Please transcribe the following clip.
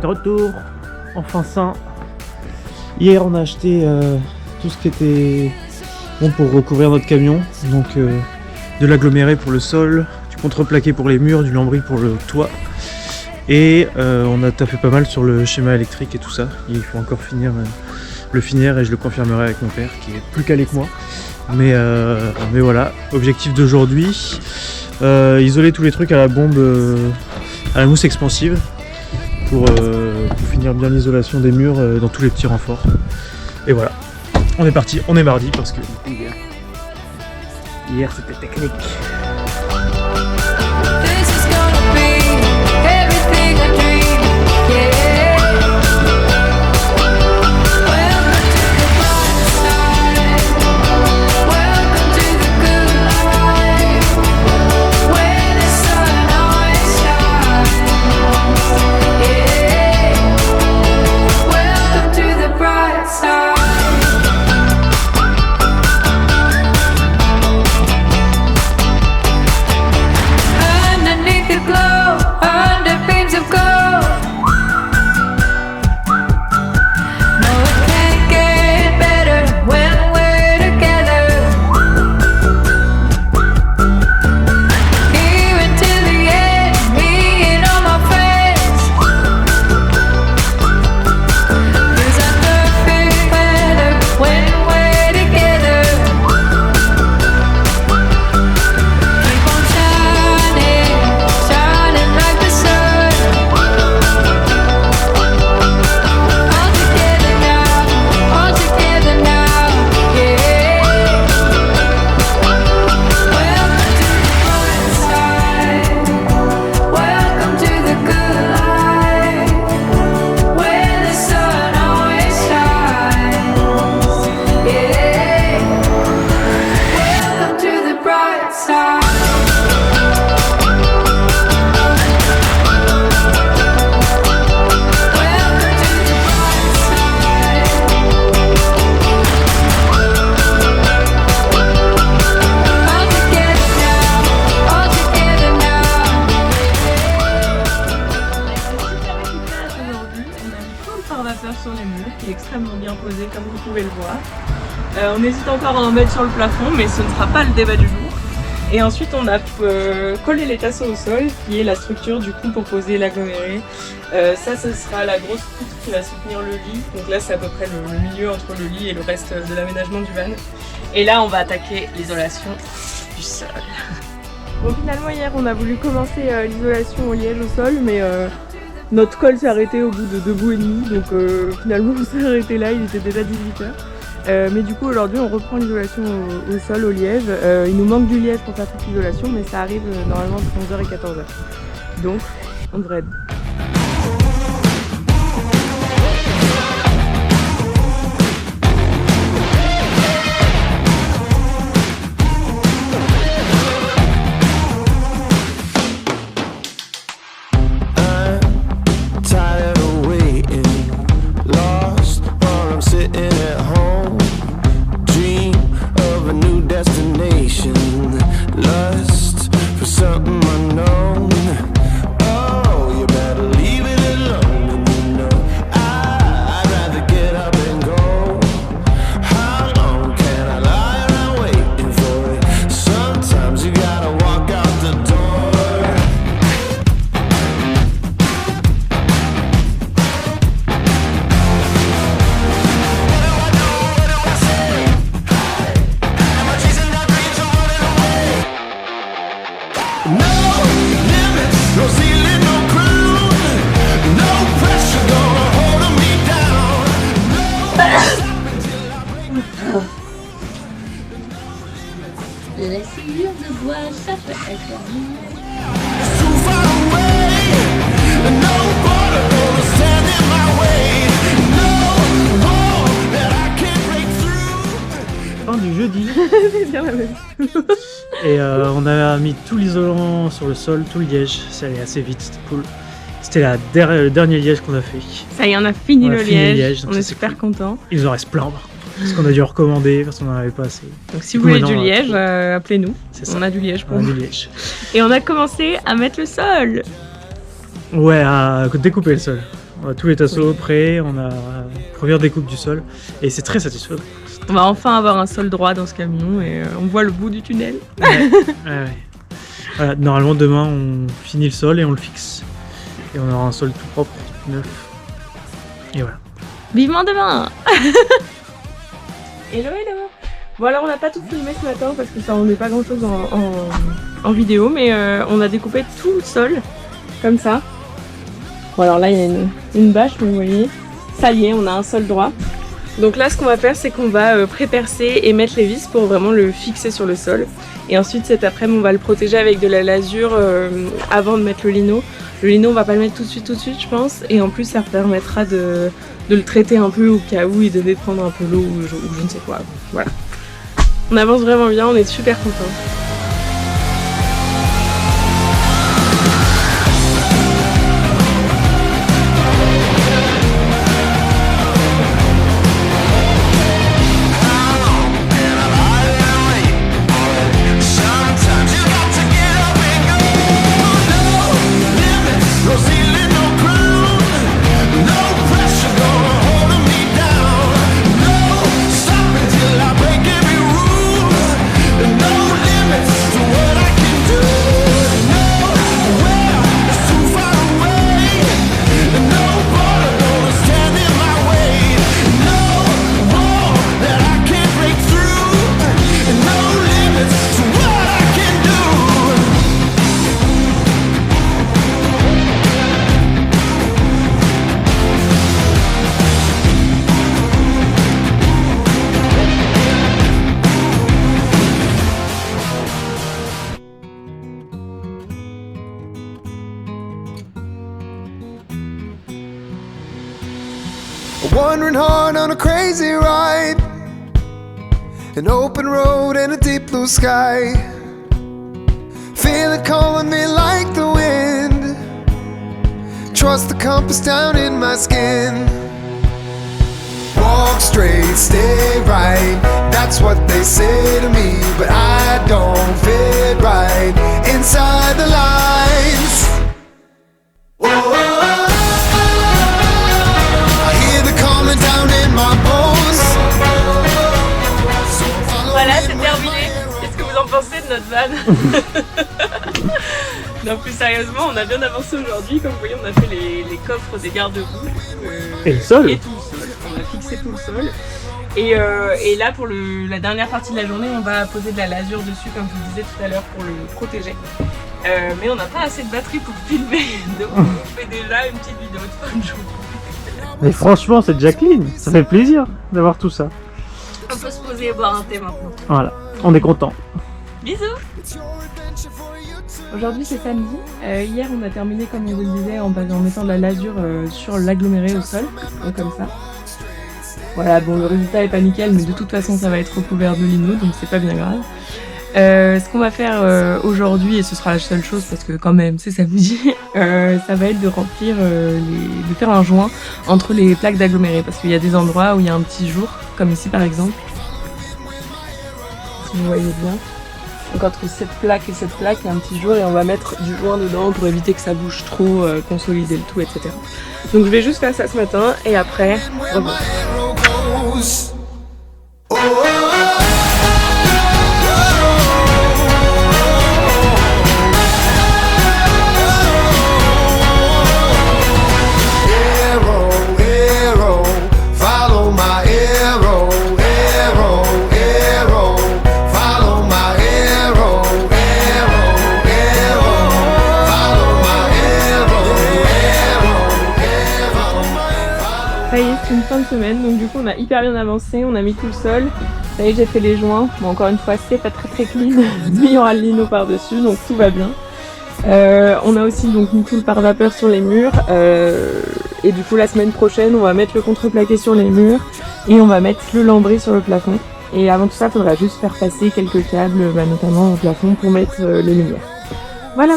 retour, enfin sain. Hier on a acheté tout ce qui était bon pour recouvrir notre camion, donc de l'aggloméré pour le sol, du contreplaqué pour les murs, du lambris pour le toit. Et on a taffé pas mal sur le schéma électrique et tout ça. Il faut encore le finir et je le confirmerai avec mon père qui est plus calé que moi. Mais voilà, objectif d'aujourd'hui, isoler tous les trucs à la bombe, à la mousse expansive pour finir bien l'isolation des murs dans tous les petits renforts. Et voilà, on est parti, on est mardi parce que hier c'était technique. Sur les murs, qui est extrêmement bien posé comme vous pouvez le voir. On hésite encore à en mettre sur le plafond, mais ce ne sera pas le débat du jour. Et ensuite on a collé les tasseaux au sol, qui est la structure du coup pour poser l'aggloméré. Ça, ce sera la grosse poutre qui va soutenir le lit. Donc là c'est à peu près le milieu entre le lit et le reste de l'aménagement du van. Et là on va attaquer l'isolation du sol. Bon, finalement hier on a voulu commencer l'isolation au liège au sol, mais notre colle s'est arrêté au bout de 2 bouts et demi, donc finalement on s'est arrêté là, il était déjà 18h. Mais du coup aujourd'hui on reprend l'isolation au sol, au liège. Il nous manque du liège pour faire toute l'isolation, mais ça arrive normalement entre 11h et 14h. Donc on devrait être... La silure de bois, ça peut être Fin du jeudi. C'est bien la même. Et on a mis tout l'isolant sur le sol, tout le liège. C'est allé assez vite, c'était cool. C'était le dernier liège qu'on a fait. Ça y est, on a fini le liège. Donc on est super contents. Il nous en reste plein par contre. Parce qu'on a dû recommander, parce qu'on n'en avait pas assez. Donc si vous voulez du liège, appelez-nous. On a du liège pour vous. Liège. Et on a commencé à mettre le sol. Ouais, à découper le sol. On a tous les tasseaux prêts, on a première découpe du sol et c'est très satisfaisant. On va enfin avoir un sol droit dans ce camion et on voit le bout du tunnel. Ouais. Voilà, normalement demain on finit le sol et on le fixe. Et on aura un sol tout propre, tout neuf. Et voilà. Vivement demain. Hello, hello. Bon alors on n'a pas tout filmé ce matin parce que ça rendait pas grand chose en vidéo, mais on a découpé tout le sol comme ça. Bon alors là il y a une bâche, vous voyez, ça y est, on a un sol droit. Donc là ce qu'on va faire c'est qu'on va pré-percer et mettre les vis pour vraiment le fixer sur le sol. Et ensuite cet après-midi on va le protéger avec de la lasure avant de mettre le lino. Le lino on va pas le mettre tout de suite je pense, et en plus ça permettra de le traiter un peu au cas où il devait prendre un peu l'eau ou je ne sais quoi. Voilà. On avance vraiment bien, on est super contents. Wandering hard on a crazy ride, an open road and a deep blue sky. Feel it calling me like the wind. Trust the compass down in my skin. Walk straight, stay right, that's what they say to me. But I don't fit right inside the lines. Voilà, c'est terminé. Qu'est-ce que vous en pensez de notre van? Non, plus sérieusement, on a bien avancé aujourd'hui. Comme vous voyez, on a fait les coffres des garde-boue. Et le sol. Et tout le sol. On a fixé tout le sol. Et là, pour la dernière partie de la journée, on va poser de la lasure dessus, comme je vous disais tout à l'heure, pour le protéger. Mais on n'a pas assez de batterie pour filmer. Donc, on fait déjà une petite vidéo de fin de journée. Mais franchement, c'est déjà clean. Ça fait plaisir d'avoir tout ça. On peut se poser et boire un thé maintenant. Voilà, on est content. Bisous. Aujourd'hui c'est samedi. Hier on a terminé comme on vous le disait en mettant de la lasure sur l'aggloméré au sol, donc comme ça. Voilà, bon le résultat est pas nickel, mais de toute façon ça va être recouvert de lino, donc c'est pas bien grave. Ce qu'on va faire aujourd'hui, et ce sera la seule chose parce que quand même c'est samedi, ça va être de remplir, de faire un joint entre les plaques d'aggloméré, parce qu'il y a des endroits où il y a un petit jour, comme ici par exemple. Si vous voyez bien. Donc entre cette plaque et cette plaque, il y a un petit jour et on va mettre du joint dedans pour éviter que ça bouge trop, consolider le tout, etc. Donc je vais juste faire ça ce matin et après, revoir. Ça y est, c'est une fin de semaine, donc du coup on a hyper bien avancé, on a mis tout le sol. Ça y est, j'ai fait les joints. Bon, encore une fois, c'est pas très clean, mais il y aura le lino par-dessus, donc tout va bien. On a aussi donc mis tout le pare-vapeur sur les murs. Et du coup, la semaine prochaine, on va mettre le contreplaqué sur les murs et on va mettre le lambris sur le plafond. Et avant tout ça, il faudra juste faire passer quelques câbles, notamment au plafond, pour mettre les lumières. Voilà.